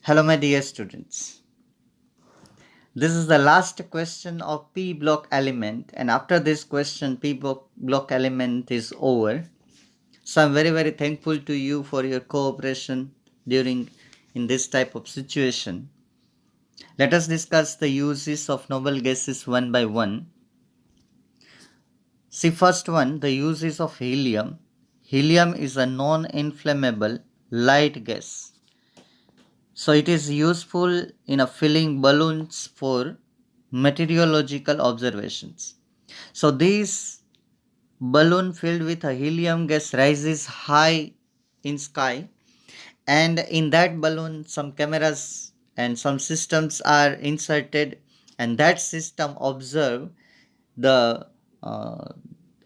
Hello, my dear students. This is the last question of P block element, and after this question, P block element is over. So I'm very thankful to you for your cooperation during in this type of situation. Let us discuss the uses of noble gases one by one. See, first one, the uses of helium. Helium is a non-inflammable light gas. So it is useful in filling balloons for meteorological observations. So this balloon filled with a helium gas rises high in sky, and in that balloon some cameras and some systems are inserted, and that system observe the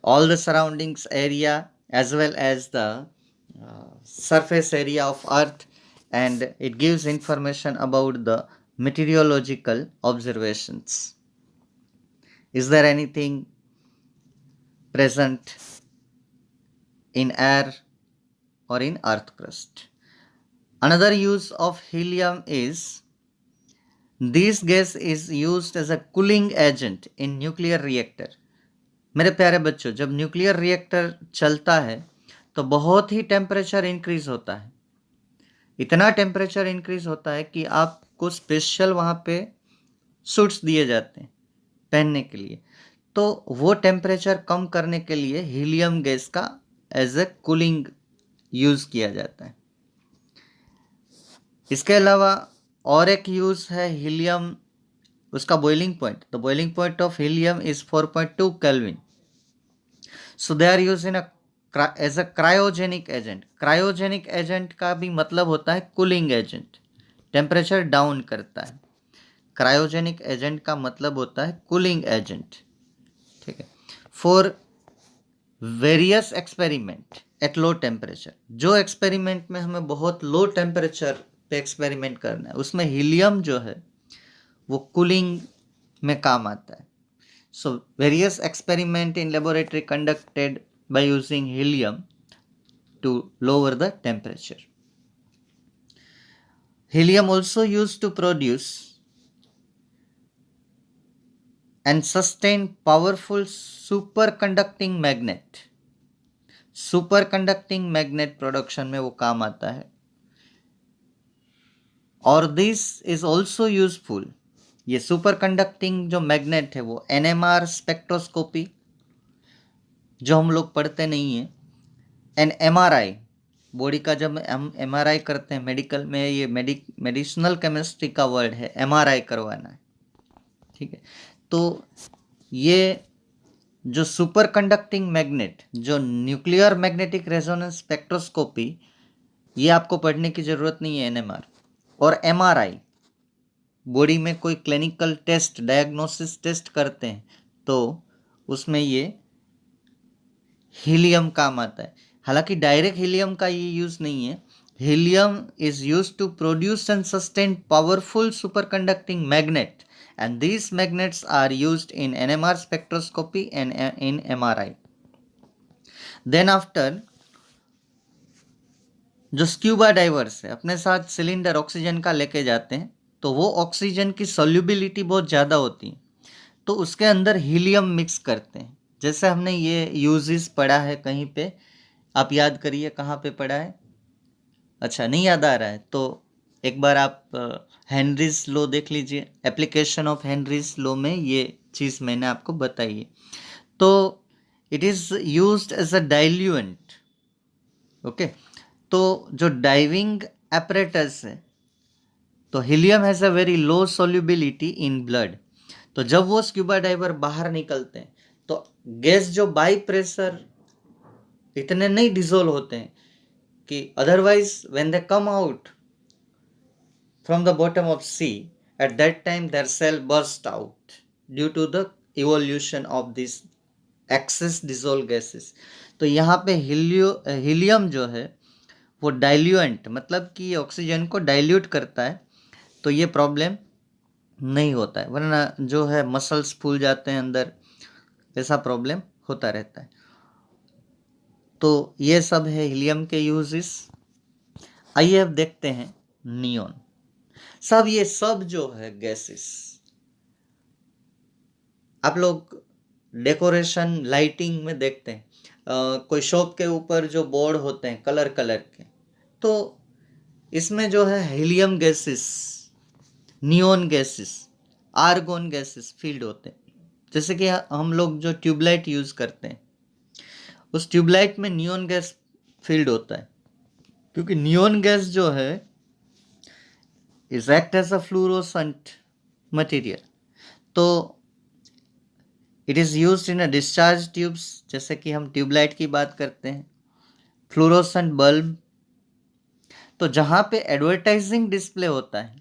all the surroundings area as well as the surface area of earth, and it gives information about the meteorological observations. Is there anything present in air or in earth crust? Another use of helium is this gas is used as a cooling agent in nuclear reactor. मेरे प्यारे बच्चों, जब nuclear reactor चलता है तो बहुत ही temperature increase होता है. इतना टेम्परेचर इंक्रीज होता है कि आपको स्पेशल वहाँ पे सूट्स दिए जाते हैं पहनने के लिए. तो वो टेम्परेचर कम करने के लिए हीलियम गैस का एज ए कूलिंग यूज किया जाता है. इसके अलावा और एक यूज है हीलियम, उसका boiling point. The boiling point of helium is 4.2 kelvin. So they are use in as a cryogenic agent. Cryogenic agent का भी मतलब होता है कूलिंग एजेंट, टेम्परेचर डाउन करता है. क्रायोजेनिक एजेंट का मतलब होता है कूलिंग एजेंट. ठीक है. For various experiment at low temperature, जो एक्सपेरिमेंट में हमें बहुत लो टेम्परेचर पे एक्सपेरिमेंट करना है उसमें हीलियम जो है वो कूलिंग में काम आता है. So various experiment in laboratory conducted by using helium to lower the temperature. Helium also used to produce and sustain powerful superconducting magnet. Superconducting magnet production में वो काम आता है. और this is also useful. ये superconducting जो magnet है वो NMR स्पेक्ट्रोस्कोपी जो हम लोग पढ़ते नहीं है, एन MRI बॉडी का जब हम MRI करते हैं मेडिकल में, ये मेडिसिनल केमिस्ट्री का वर्ड है, MRI करवाना है. ठीक है. तो ये जो सुपर कंडक्टिंग मैग्नेट, जो न्यूक्लियर मैग्नेटिक रेजोनेंस स्पेक्ट्रोस्कोपी, ये आपको पढ़ने की ज़रूरत नहीं है. NMR और MRI बॉडी में कोई क्लिनिकल टेस्ट, डायग्नोसिस टेस्ट करते हैं तो उसमें ये हीलियम काम आता है. हालांकि डायरेक्ट हीलियम का ये यूज नहीं है. Helium is use to produce and sustain powerful superconducting magnet, and these magnets are used in NMR spectroscopy and in MRI. Then after, जो स्क्यूबा डाइवर्स है अपने साथ सिलेंडर ऑक्सीजन का लेके जाते हैं तो वो ऑक्सीजन की सॉल्युबिलिटी बहुत ज़्यादा होती है, तो उसके अंदर हीलियम मिक्स करते हैं. जैसे हमने ये यूजेस पढ़ा है कहीं पे, आप याद करिए कहाँ पे पढ़ा है. अच्छा, नहीं याद आ रहा है तो एक बार आप हेनरीज लॉ देख लीजिए. एप्लीकेशन ऑफ हेनरीज लॉ में ये चीज़ मैंने आपको बताई है. तो it is used as a diluent. Okay. तो जो डाइविंग एपरेटस है, तो helium has a very low solubility in blood. तो जब वो स्क्यूबा डाइवर बाहर निकलते हैं तो गैस जो बाई प्रेशर इतने नहीं डिजोल्व होते हैं कि otherwise when they come out from the bottom of sea, at that time their cell burst out due to the evolution of this excess dissolve gases. तो यहाँ पे हीलियम जो है वो डाइल्यूएंट, मतलब कि ऑक्सीजन को डाइल्यूट करता है, तो ये प्रॉब्लम नहीं होता है. वरना जो है मसल्स फूल जाते हैं अंदर, ऐसा प्रॉब्लम होता रहता है. तो ये सब है हीलियम के यूजेस. आइए अब देखते हैं नियॉन. सब ये सब जो है गैसेस, आप लोग डेकोरेशन लाइटिंग में देखते हैं, कोई शॉप के ऊपर जो बोर्ड होते हैं कलर कलर के, तो इसमें जो है helium gases, neon gases, argon gases field होते हैं। जैसे कि हम लोग जो ट्यूबलाइट यूज करते हैं, उस ट्यूबलाइट में नियोन गैस फील्ड होता है, क्योंकि नियोन गैस जो है is act as a fluorescent material. तो it is used in a discharge tubes, जैसे कि हम ट्यूबलाइट की बात करते हैं, फ्लोरोसेंट बल्ब। तो जहाँ पे एडवर्टाइजिंग डिस्प्ले होता है,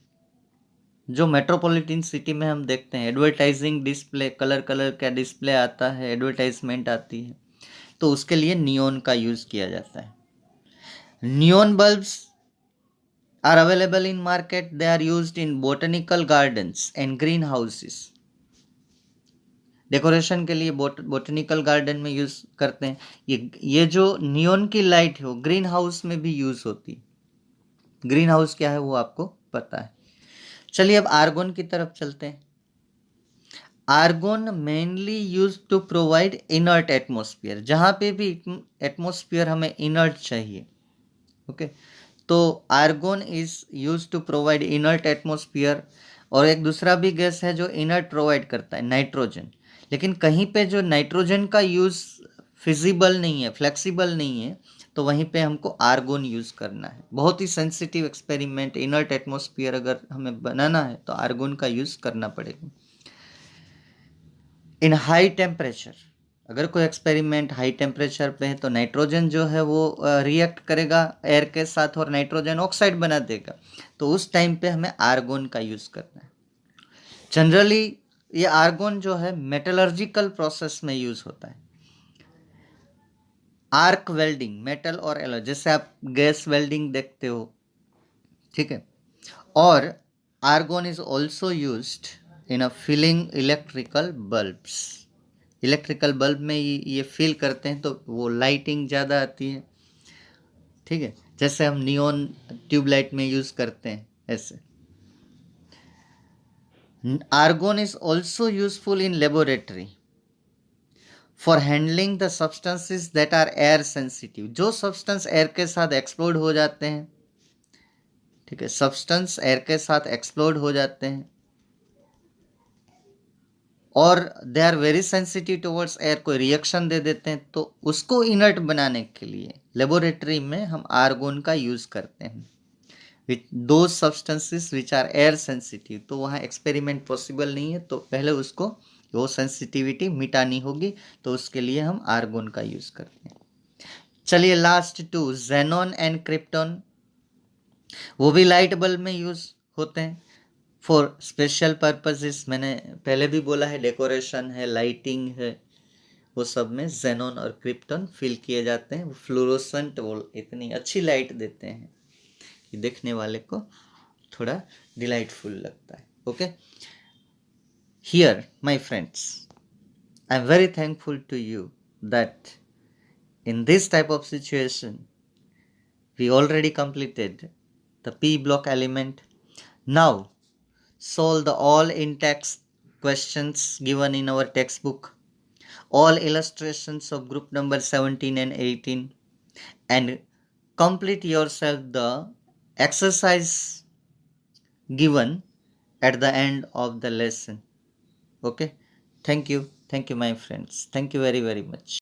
जो मेट्रोपॉलिटन सिटी में हम देखते हैं एडवर्टाइजिंग डिस्प्ले, कलर कलर का डिस्प्ले आता है, एडवर्टाइजमेंट आती है, तो उसके लिए नियोन का यूज़ किया जाता है। Neon bulbs are available in market. They are used in botanical gardens and greenhouses. Decoration के लिए बोटनिकल गार्डन में यूज करते हैं। ये जो नियोन की लाइट है वो ग्रीन हाउस में भी यूज होती है। ग्रीन हाउस क्या है वो आपको पता है। चलिए अब आर्गोन की तरफ चलते हैं। Argon mainly use to provide inert atmosphere, जहाँ पे भी एटमॉस्फेयर हमें इनर्ट चाहिए, ओके, तो argon is use to provide inert atmosphere. और एक दूसरा भी गैस है जो इनर्ट प्रोवाइड करता है, नाइट्रोजन। लेकिन कहीं पे जो नाइट्रोजन का यूज़ फिजिबल नहीं है, फ्लेक्सिबल नहीं है, तो वहीं पे हमको आर्गोन यूज़ करना है। बहुत ही सेंसिटिव एक्सपेरिमेंट, इनर्ट एटमॉस्फेयर अगर हमें बनाना है तो आर्गोन का यूज़ करना पड़ेगा। इन हाई टेम्परेचर, अगर कोई एक्सपेरिमेंट हाई टेम्परेचर पे है तो नाइट्रोजन जो है वो रिएक्ट करेगा एयर के साथ और नाइट्रोजन ऑक्साइड बना देगा, तो उस टाइम पे हमें आर्गोन का यूज़ करना है। जनरली ये आर्गोन जो है मेटलर्जिकल प्रोसेस में यूज़ होता है। आर्क वेल्डिंग, मेटल और एलॉय, जैसे आप गैस वेल्डिंग देखते हो, ठीक है। और argon is also used in a filling electrical bulbs. Electrical bulb में ये फिल करते हैं तो वो लाइटिंग ज़्यादा आती है, ठीक है, जैसे हम नियॉन ट्यूबलाइट में यूज़ करते हैं ऐसे। Argon is also useful in laboratory for handling the substances that are air sensitive. जो सब्सटेंस एयर के साथ एक्सप्लोड हो जाते हैं, ठीक है, सब्सटेंस एयर के साथ एक्सप्लोड हो जाते हैं और they are very sensitive towards air, कोई रिएक्शन दे देते हैं, तो उसको इनर्ट बनाने के लिए लेबोरेटरी में हम आर्गोन का यूज़ करते हैं with those substances which are air sensitive. तो वहाँ एक्सपेरिमेंट पॉसिबल नहीं है, तो पहले उसको वो सेंसिटिविटी मिटानी होगी, तो उसके लिए हम आर्गोन का यूज़ करते हैं। चलिए last two, xenon and krypton, वो भी लाइट बल्ब में यूज़ होते हैं फॉर स्पेशल पर्पसेस। मैंने पहले भी बोला है, डेकोरेशन है, लाइटिंग है, वो सब में जेनॉन और क्रिप्टॉन फिल किए जाते हैं। वो फ्लोरोसेंट, वो इतनी अच्छी लाइट देते हैं कि देखने वाले को थोड़ा डिलाइटफुल लगता है। Okay, here my friends, I am very thankful to you that in this type of situation we already completed the p block element. Now solve the all in text questions given in our textbook, all illustrations of group number 17 and 18, and complete yourself the exercise given at the end of the lesson. Okay, thank you my friends, thank you very much.